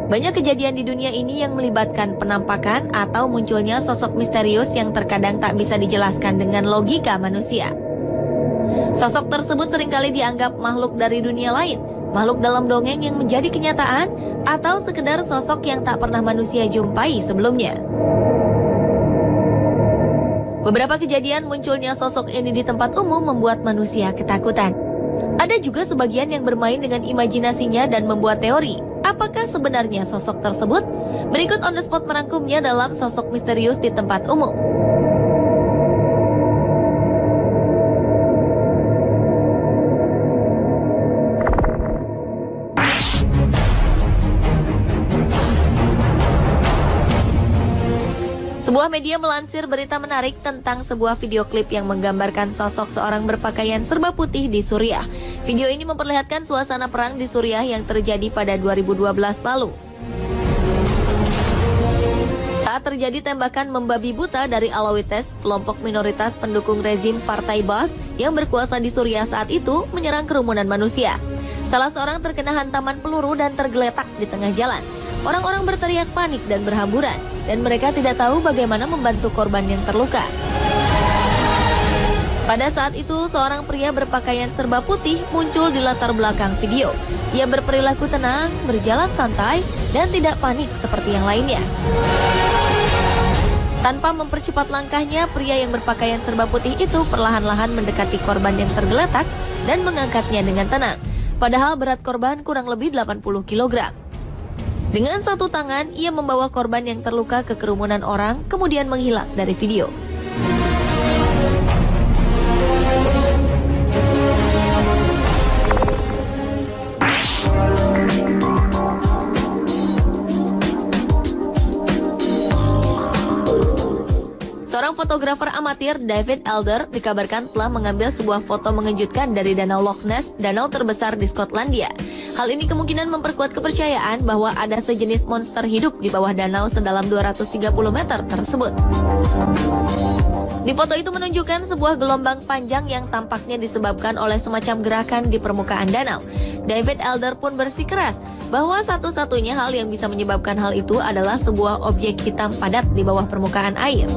Banyak kejadian di dunia ini yang melibatkan penampakan atau munculnya sosok misterius yang terkadang tak bisa dijelaskan dengan logika manusia. Sosok tersebut seringkali dianggap makhluk dari dunia lain, makhluk dalam dongeng yang menjadi kenyataan, atau sekedar sosok yang tak pernah manusia jumpai sebelumnya. Beberapa kejadian munculnya sosok ini di tempat umum membuat manusia ketakutan. Ada juga sebagian yang bermain dengan imajinasinya dan membuat teori. Apakah sebenarnya sosok tersebut? Berikut on the spot merangkumnya dalam sosok misterius di tempat umum. Sebuah media melansir berita menarik tentang sebuah video klip yang menggambarkan sosok seorang berpakaian serba putih di Suriah. Video ini memperlihatkan suasana perang di Suriah yang terjadi pada 2012 lalu. Saat terjadi tembakan membabi buta dari Alawites, kelompok minoritas pendukung rezim Partai Baath yang berkuasa di Suriah saat itu menyerang kerumunan manusia. Salah seorang terkena hantaman peluru dan tergeletak di tengah jalan. Orang-orang berteriak panik dan berhamburan, dan mereka tidak tahu bagaimana membantu korban yang terluka. Pada saat itu, seorang pria berpakaian serba putih muncul di latar belakang video. Ia berperilaku tenang, berjalan santai, dan tidak panik seperti yang lainnya. Tanpa mempercepat langkahnya, pria yang berpakaian serba putih itu perlahan-lahan mendekati korban yang tergeletak dan mengangkatnya dengan tenang. Padahal berat korban kurang lebih 80 kg. Dengan satu tangan, ia membawa korban yang terluka ke kerumunan orang, kemudian menghilang dari video. Seorang fotografer amatir, David Elder, dikabarkan telah mengambil sebuah foto mengejutkan dari Danau Loch Ness, danau terbesar di Skotlandia. Hal ini kemungkinan memperkuat kepercayaan bahwa ada sejenis monster hidup di bawah danau sedalam 230 meter tersebut. Di foto itu menunjukkan sebuah gelombang panjang yang tampaknya disebabkan oleh semacam gerakan di permukaan danau. David Elder pun bersikeras bahwa satu-satunya hal yang bisa menyebabkan hal itu adalah sebuah objek hitam padat di bawah permukaan air.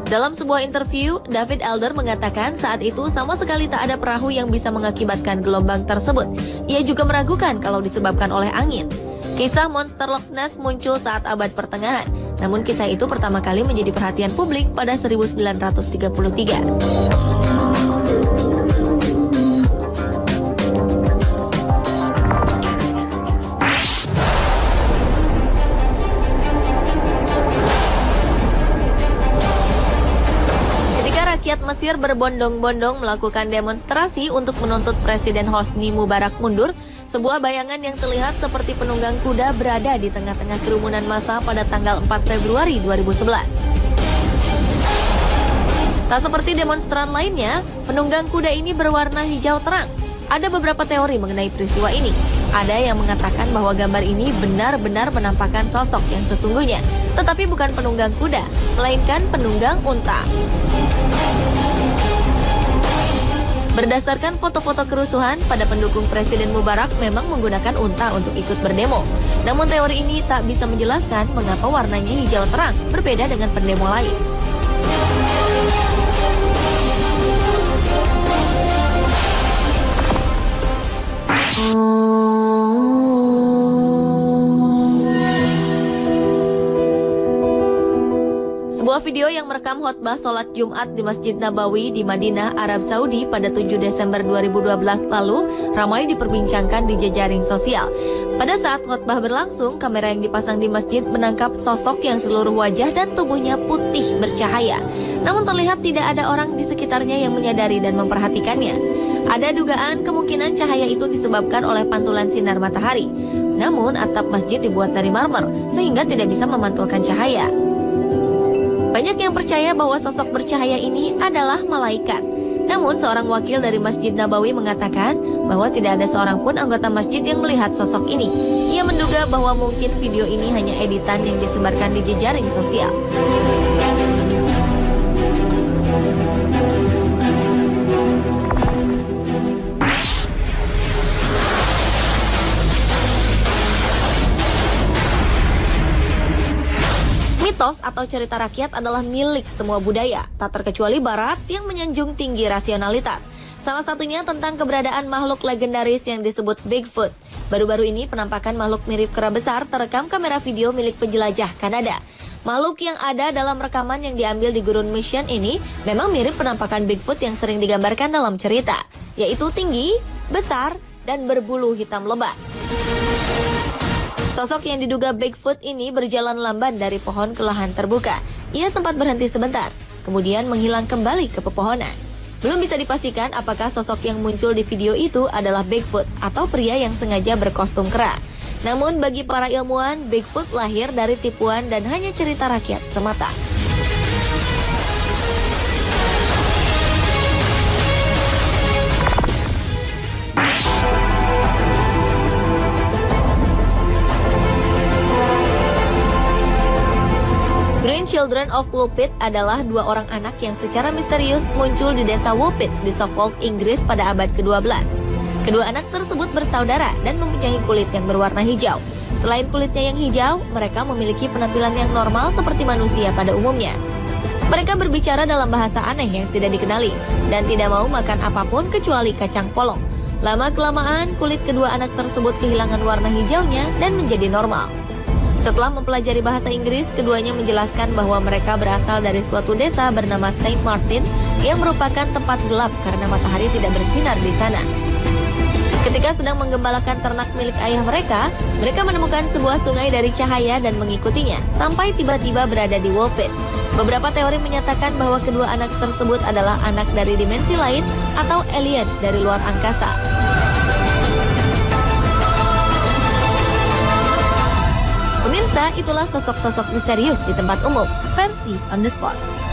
Dalam sebuah interview, David Elder mengatakan saat itu sama sekali tak ada perahu yang bisa mengakibatkan gelombang tersebut. Ia juga meragukan kalau disebabkan oleh angin. Kisah monster Loch Ness muncul saat abad pertengahan, namun kisah itu pertama kali menjadi perhatian publik pada 1933. Rakyat Mesir berbondong-bondong melakukan demonstrasi untuk menuntut Presiden Hosni Mubarak mundur. Sebuah bayangan yang terlihat seperti penunggang kuda berada di tengah-tengah kerumunan massa pada tanggal 4 Februari 2011. Tak seperti demonstran lainnya, penunggang kuda ini berwarna hijau terang. Ada beberapa teori mengenai peristiwa ini. Ada yang mengatakan bahwa gambar ini benar-benar menampakkan sosok yang sesungguhnya, tetapi bukan penunggang kuda, melainkan penunggang unta. Berdasarkan foto-foto kerusuhan, pada pendukung Presiden Mubarak memang menggunakan unta untuk ikut berdemo. Namun teori ini tak bisa menjelaskan mengapa warnanya hijau terang, berbeda dengan pendemo lain. Sebuah video yang merekam khotbah sholat Jumat di Masjid Nabawi di Madinah, Arab Saudi pada 7 Desember 2012 lalu ramai diperbincangkan di jejaring sosial. Pada saat khotbah berlangsung, kamera yang dipasang di masjid menangkap sosok yang seluruh wajah dan tubuhnya putih bercahaya. Namun terlihat tidak ada orang di sekitarnya yang menyadari dan memperhatikannya. Ada dugaan kemungkinan cahaya itu disebabkan oleh pantulan sinar matahari. Namun atap masjid dibuat dari marmer sehingga tidak bisa memantulkan cahaya. Banyak yang percaya bahwa sosok bercahaya ini adalah malaikat. Namun seorang wakil dari Masjid Nabawi mengatakan bahwa tidak ada seorang pun anggota masjid yang melihat sosok ini. Ia menduga bahwa mungkin video ini hanya editan yang disebarkan di jejaring sosial. Mitos atau cerita rakyat adalah milik semua budaya, tak terkecuali Barat yang menyanjung tinggi rasionalitas. Salah satunya tentang keberadaan makhluk legendaris yang disebut Bigfoot. Baru-baru ini penampakan makhluk mirip kera besar terekam kamera video milik penjelajah Kanada. Makhluk yang ada dalam rekaman yang diambil di Gurun Mission ini memang mirip penampakan Bigfoot yang sering digambarkan dalam cerita, yaitu tinggi, besar, dan berbulu hitam lebat. Sosok yang diduga Bigfoot ini berjalan lamban dari pohon ke lahan terbuka. Ia sempat berhenti sebentar, kemudian menghilang kembali ke pepohonan. Belum bisa dipastikan apakah sosok yang muncul di video itu adalah Bigfoot atau pria yang sengaja berkostum kera. Namun bagi para ilmuwan, Bigfoot lahir dari tipuan dan hanya cerita rakyat semata. Green Children of Woolpit adalah dua orang anak yang secara misterius muncul di desa Woolpit di Suffolk, Inggris pada abad ke-12. Kedua anak tersebut bersaudara dan mempunyai kulit yang berwarna hijau. Selain kulitnya yang hijau, mereka memiliki penampilan yang normal seperti manusia pada umumnya. Mereka berbicara dalam bahasa aneh yang tidak dikenali dan tidak mau makan apapun kecuali kacang polong. Lama-kelamaan, kulit kedua anak tersebut kehilangan warna hijaunya dan menjadi normal. Setelah mempelajari bahasa Inggris, keduanya menjelaskan bahwa mereka berasal dari suatu desa bernama Saint Martin yang merupakan tempat gelap karena matahari tidak bersinar di sana. Ketika sedang menggembalakan ternak milik ayah mereka, mereka menemukan sebuah sungai dari cahaya dan mengikutinya sampai tiba-tiba berada di Woolpit. Beberapa teori menyatakan bahwa kedua anak tersebut adalah anak dari dimensi lain atau alien dari luar angkasa. Pemirsa, itulah sosok-sosok misterius di tempat umum, versi On The Spot.